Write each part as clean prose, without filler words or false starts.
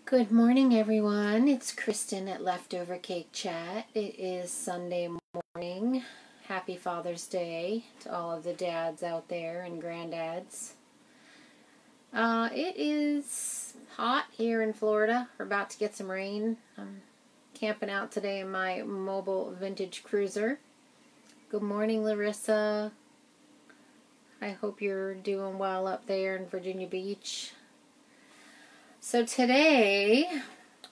Good morning, everyone. It's Kristen at Leftovercakechat. It is Sunday morning. Happy Father's Day to all of the dads out there and granddads. It is hot here in Florida. We're about to get some rain. I'm camping out today in my mobile vintage cruiser. Good morning, Larissa. I hope you're doing well up there in Virginia Beach. So today,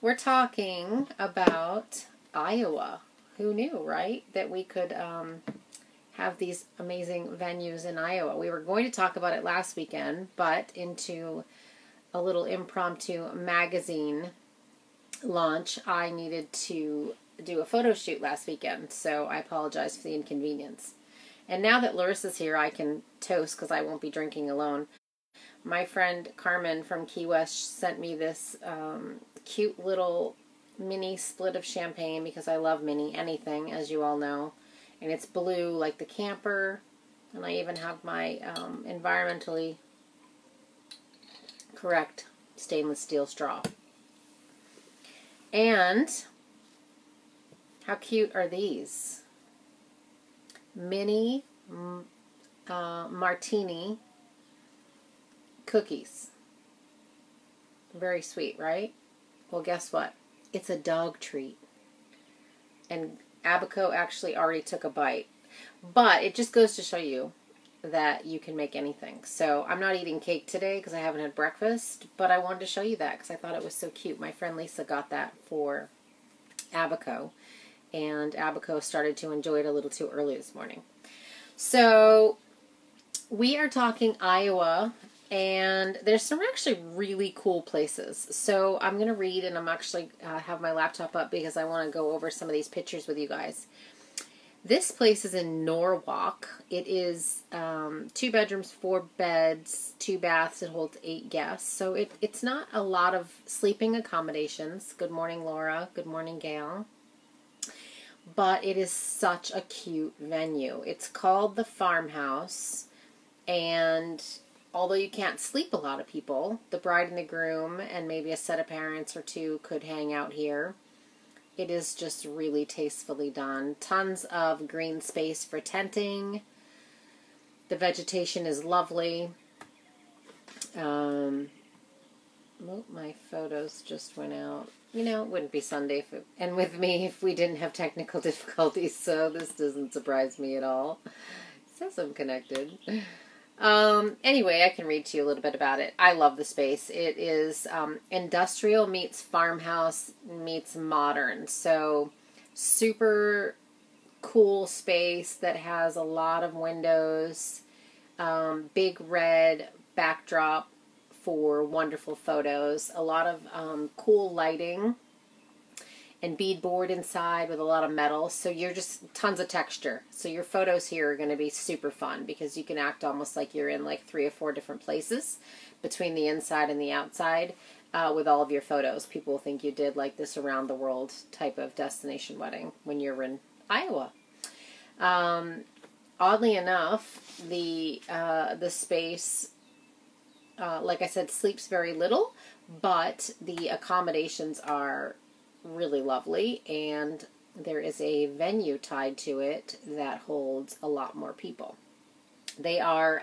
we're talking about Iowa. Who knew, right? That we could have these amazing venues in Iowa. We were going to talk about it last weekend, but into a little impromptu magazine launch, I needed to do a photo shoot last weekend. So I apologize for the inconvenience. And now that Larissa's here, I can toast because I won't be drinking alone. My friend Carmen from Key West sent me this cute little mini split of champagne because I love mini anything, as you all know. And it's blue like the camper. And I even have my environmentally correct stainless steel straw. And how cute are these? Mini martini cookies. Very sweet, right? Well, guess what? It's a dog treat. And Abaco actually already took a bite. But it just goes to show you that you can make anything. So I'm not eating cake today because I haven't had breakfast, but I wanted to show you that because I thought it was so cute. My friend Lisa got that for Abaco, and Abaco started to enjoy it a little too early this morning. So we are talking Iowa. And there's some actually really cool places. So I'm going to read, and I'm actually have my laptop up because I want to go over some of these pictures with you guys. This place is in Norwalk. It is 2 bedrooms, 4 beds, 2 baths. It holds 8 guests. So it's not a lot of sleeping accommodations. Good morning, Laura. Good morning, Gail. But it is such a cute venue. It's called the Farmhouse, and although you can't sleep a lot of people, the bride and the groom and maybe a set of parents or 2 could hang out here. It is just really tastefully done. Tons of green space for tenting. The vegetation is lovely. Oh, my photos just went out. You know, it wouldn't be Sunday and with me if we didn't have technical difficulties, so this doesn't surprise me at all. It says I'm connected. Anyway, I can read to you a little bit about it. I love the space. It is industrial meets farmhouse meets modern. So super cool space that has a lot of windows, big red backdrop for wonderful photos, a lot of cool lighting, and beadboard inside with a lot of metal. So you're just tons of texture. So your photos here are going to be super fun because you can act almost like you're in like 3 or 4 different places between the inside and the outside with all of your photos. People will think you did like this around the world type of destination wedding when you're in Iowa. Oddly enough, the space, like I said, sleeps very little, but the accommodations are really lovely, and there is a venue tied to it that holds a lot more people. They are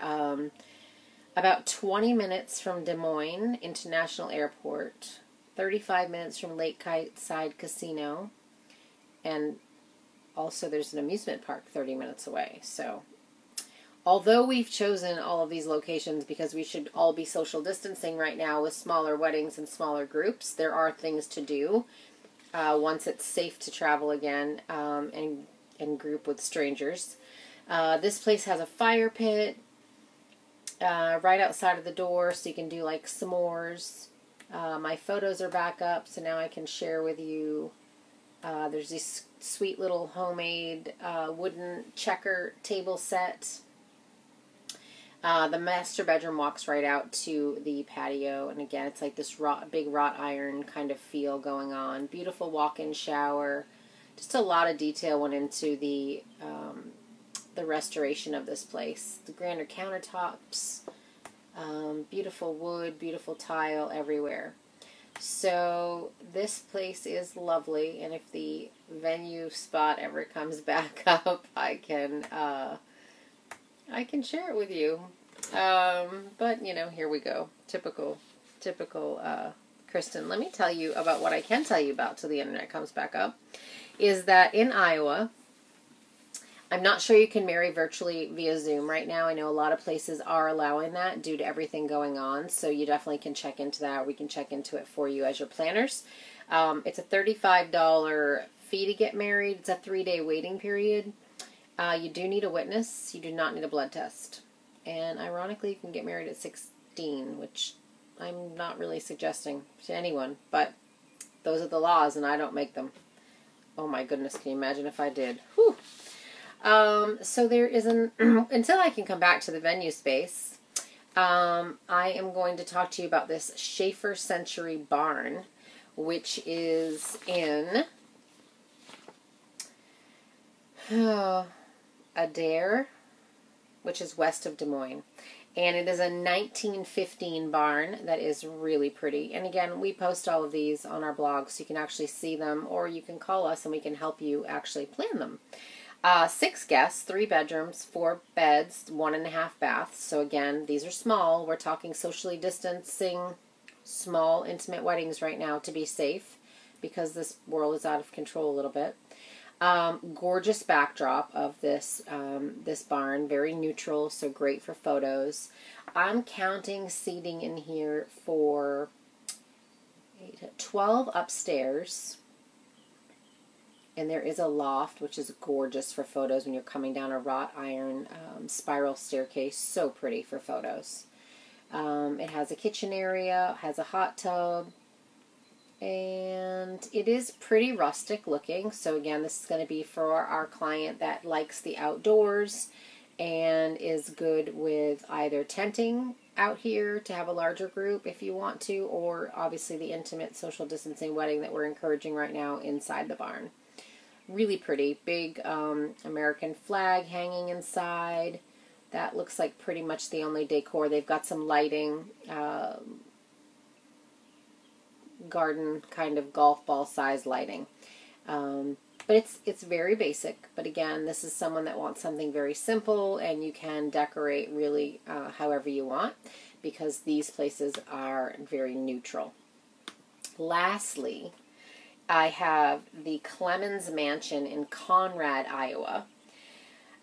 about 20 minutes from Des Moines International Airport, 35 minutes from Lakeside Casino, and also there's an amusement park 30 minutes away. So although we've chosen all of these locations because we should all be social distancing right now with smaller weddings and smaller groups, there are things to do once it's safe to travel again and group with strangers. This place has a fire pit right outside of the door, so you can do like s'mores. My photos are back up, so now I can share with you. There's this sweet little homemade wooden checker table set. The master bedroom walks right out to the patio, and again, it's like this big wrought iron kind of feel going on. Beautiful walk-in shower. Just a lot of detail went into the restoration of this place. The grander countertops, beautiful wood, beautiful tile everywhere. So this place is lovely, and if the venue spot ever comes back up, I can share it with you. But you know, here we go. Typical Kristen. Let me tell you about what I can tell you about till the internet comes back up. Is that in Iowa, I'm not sure you can marry virtually via Zoom right now. I know a lot of places are allowing that due to everything going on, so you definitely can check into that. We can check into it for you as your planners. It's a $35 fee to get married. It's a 3-day waiting period. You do need a witness. You do not need a blood test. And ironically, you can get married at 16, which I'm not really suggesting to anyone, but those are the laws and I don't make them. Oh my goodness, can you imagine if I did? Whew. So there is until I can come back to the venue space, I am going to talk to you about this Schaefer Century Barn, which is in Adair, which is west of Des Moines. And it is a 1915 barn that is really pretty. And again, we post all of these on our blog, so you can actually see them, or you can call us and we can help you actually plan them. 6 guests, 3 bedrooms, 4 beds, 1.5 baths. So again, these are small. We're talking socially distancing, small, intimate weddings right now to be safe, because this world is out of control a little bit. Gorgeous backdrop of this this barn, very neutral, so great for photos. I'm counting seating in here for 12 upstairs, and there is a loft, which is gorgeous for photos when you're coming down a wrought iron spiral staircase. So pretty for photos. It has a kitchen area, has a hot tub, and it is pretty rustic looking. So again, this is going to be for our client that likes the outdoors and is good with either tenting out here to have a larger group if you want to, or obviously the intimate social distancing wedding that we're encouraging right now inside the barn. Really pretty. Big American flag hanging inside. That looks like pretty much the only decor. They've got some lighting, garden kind of golf ball size lighting. But it's very basic. But again, this is someone that wants something very simple, and you can decorate really however you want, because these places are very neutral. Lastly, I have the Clemens Mansion in Conrad, Iowa.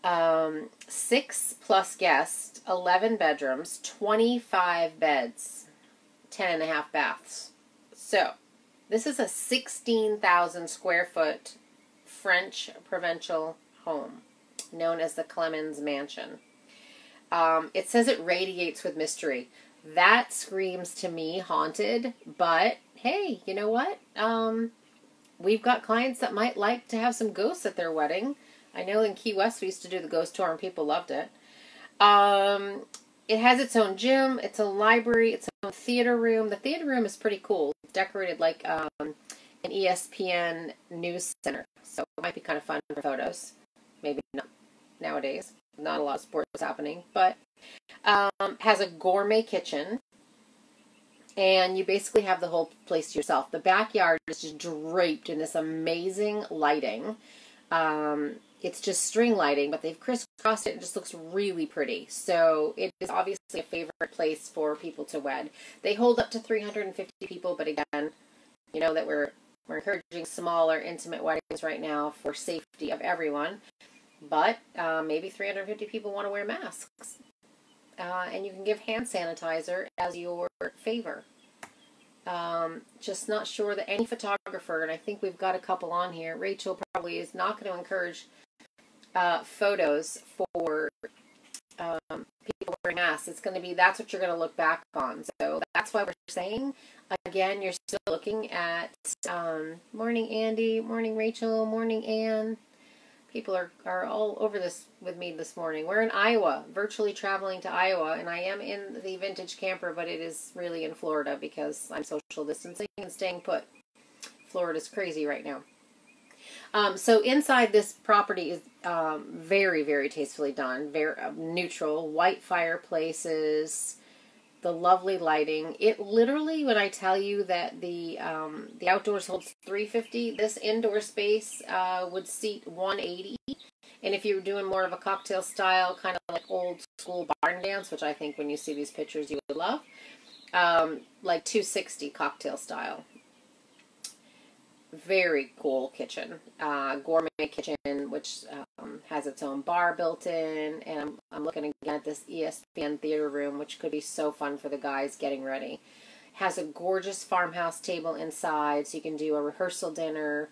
6+ guests, 11 bedrooms, 25 beds, 10.5 baths. So, this is a 16,000 square foot French provincial home known as the Clemens Mansion. It says it radiates with mystery. That screams to me haunted, but hey, you know what? We've got clients that might like to have some ghosts at their wedding. I know in Key West we used to do the ghost tour and people loved it. It has its own gym, its own library, its own theater room. The theater room is pretty cool. It's decorated like an ESPN news center. So it might be kind of fun for photos. Maybe not nowadays. Not a lot of sports happening. But has a gourmet kitchen. And you basically have the whole place to yourself. The backyard is just draped in this amazing lighting. It's just string lighting, but they've crisscrossed it. It just looks really pretty. So it is obviously a favorite place for people to wed. They hold up to 350 people, but again, you know that we're encouraging smaller, intimate weddings right now for safety of everyone. But maybe 350 people want to wear masks. And you can give hand sanitizer as your favor. Just not sure that any photographer, and I think we've got a couple on here, Rachel probably is not going to encourage photos for people wearing masks. It's going to be, that's what you're going to look back on. So that's why we're saying, again, you're still looking at, morning Andy, morning Rachel, morning Ann. People are all over this with me this morning. We're in Iowa, virtually traveling to Iowa, and I am in the vintage camper, but it is really in Florida because I'm social distancing and staying put. Florida's crazy right now. So inside this property is very, very tastefully done. Very neutral, white fireplaces, the lovely lighting. It literally, when I tell you that the outdoors holds 350, this indoor space would seat 180. And if you were doing more of a cocktail style, kind of like old school barn dance, which I think when you see these pictures you would love, like 260 cocktail style. Very cool kitchen. Gourmet kitchen, which has its own bar built in. And I'm looking again at this ESPN theater room, which could be so fun for the guys getting ready. Has a gorgeous farmhouse table inside, so you can do a rehearsal dinner.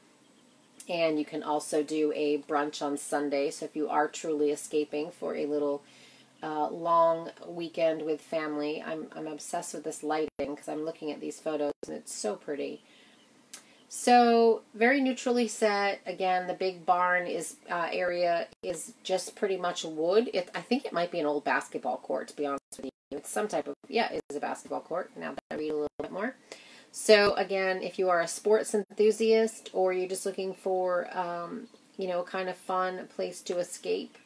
And you can also do a brunch on Sunday. So if you are truly escaping for a little long weekend with family, I'm obsessed with this lighting because I'm looking at these photos and it's so pretty. So very neutrally set. Again, the big barn area is just pretty much wood. I think it might be an old basketball court, to be honest with you. It's some type of, yeah, it is a basketball court. Now that I read a little bit more. So again, if you are a sports enthusiast or you're just looking for, you know, kind of fun place to escape,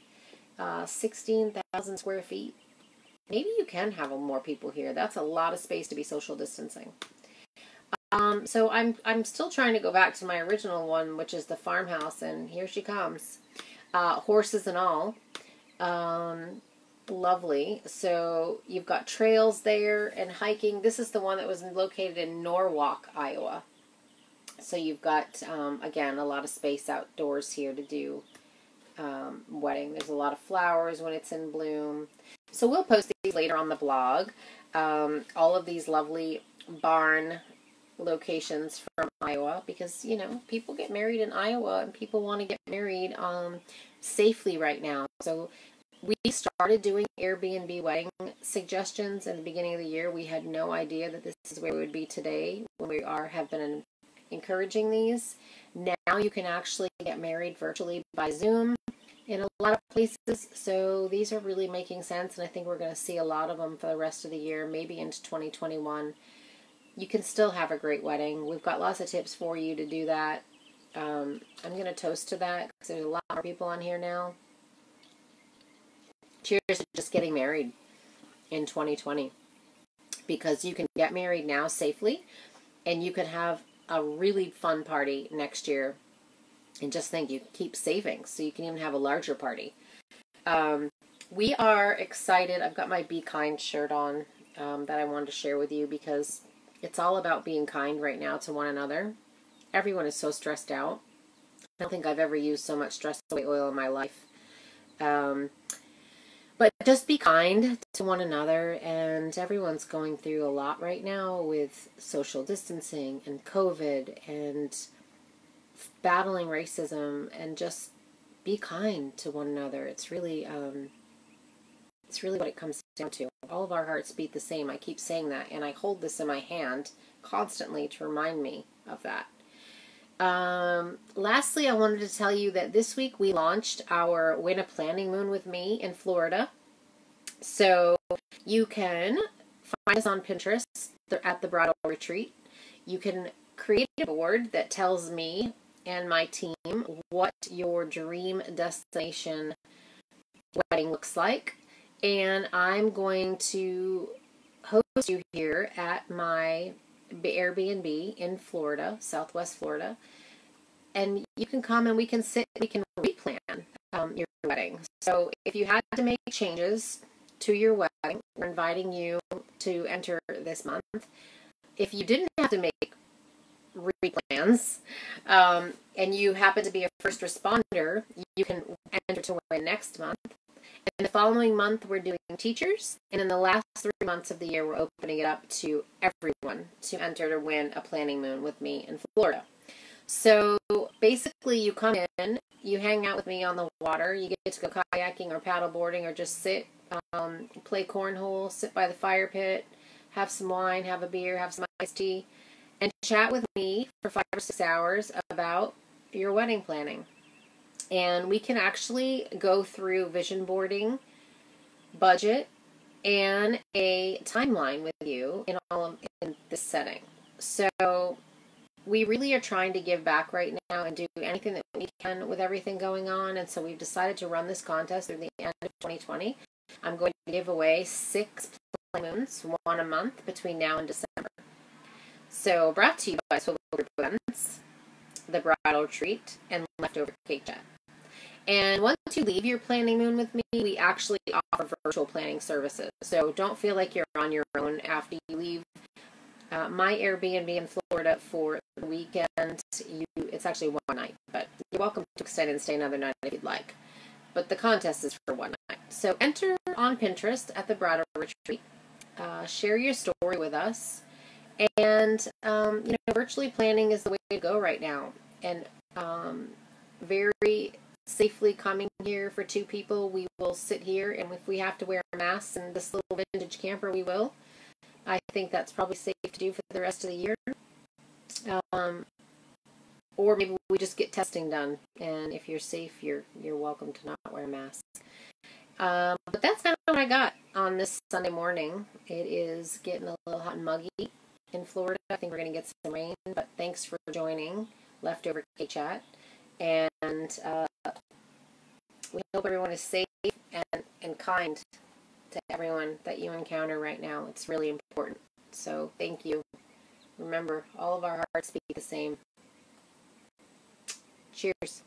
16,000 square feet. Maybe you can have more people here. That's a lot of space to be social distancing. So I'm still trying to go back to my original one, which is the farmhouse, and here she comes. Horses and all. Lovely. So you've got trails there and hiking. This is the one that was located in Norwalk, Iowa. So you've got, again, a lot of space outdoors here to do wedding. There's a lot of flowers when it's in bloom. So we'll post these later on the blog. All of these lovely barn locations from Iowa, because, you know, people get married in Iowa and people want to get married safely right now. So we started doing Airbnb wedding suggestions in the beginning of the year. We had no idea that this is where we would be today when we have been encouraging these. Now you can actually get married virtually by Zoom in a lot of places. So these are really making sense, and I think we're going to see a lot of them for the rest of the year, maybe into 2021. You can still have a great wedding. We've got lots of tips for you to do that. I'm going to toast to that because there's a lot more people on here now. Cheers to just getting married in 2020, because you can get married now safely and you can have a really fun party next year. And just think, you keep saving so you can even have a larger party. We are excited. I've got my Be Kind shirt on that I wanted to share with you because it's all about being kind right now to one another. Everyone is so stressed out. I don't think I've ever used so much stress away oil in my life. But just be kind to one another, and everyone's going through a lot right now with social distancing and COVID and battling racism, and just be kind to one another. It's really what it comes down to. All of our hearts beat the same. I keep saying that, and I hold this in my hand constantly to remind me of that. Lastly, I wanted to tell you that this week we launched our Win a Planning Moon with Me in Florida. So you can find us on Pinterest at the Bridal Retreat. You can create a board that tells me and my team what your dream destination wedding looks like. And I'm going to host you here at my Airbnb in Florida, Southwest Florida. And you can come and we can replan your wedding. So if you had to make changes to your wedding, we're inviting you to enter this month. If you didn't have to make replans, and you happen to be a first responder, you can enter to win next month. And the following month, we're doing teachers. And in the last 3 months of the year, we're opening it up to everyone to enter to win a planning moon with me in Florida. So basically, you come in, you hang out with me on the water, you get to go kayaking or paddle boarding, or just sit, play cornhole, sit by the fire pit, have some wine, have a beer, have some iced tea, and chat with me for 5 or 6 hours about your wedding planning. And we can actually go through vision boarding, budget, and a timeline with you in this setting. So we really are trying to give back right now and do anything that we can with everything going on. And so we've decided to run this contest through the end of 2020. I'm going to give away 6 moons, one a month between now and December. So brought to you by Swivel Group Events, the Bridal Treat, and Leftover Cake Chat. And once you leave your planning moon with me, we actually offer virtual planning services. So don't feel like you're on your own after you leave my Airbnb in Florida for the weekend. It's actually one night, but you're welcome to extend and stay another night if you'd like. But the contest is for one night. So enter on Pinterest at the Bridal Retreat. Share your story with us. And, virtually planning is the way to go right now. And very safely coming here for two people, we will sit here, and if we have to wear a mask in this little vintage camper, we will. I think that's probably safe to do for the rest of the year. Or maybe we just get testing done, and if you're safe, you're welcome to not wear a mask. But that's kind of what I got on this Sunday morning. It is getting a little hot and muggy in Florida. I think we're going to get some rain, but thanks for joining Leftover Cake Chat. And we hope everyone is safe and kind to everyone that you encounter right now. It's really important. So thank you. Remember, all of our hearts beat the same. Cheers.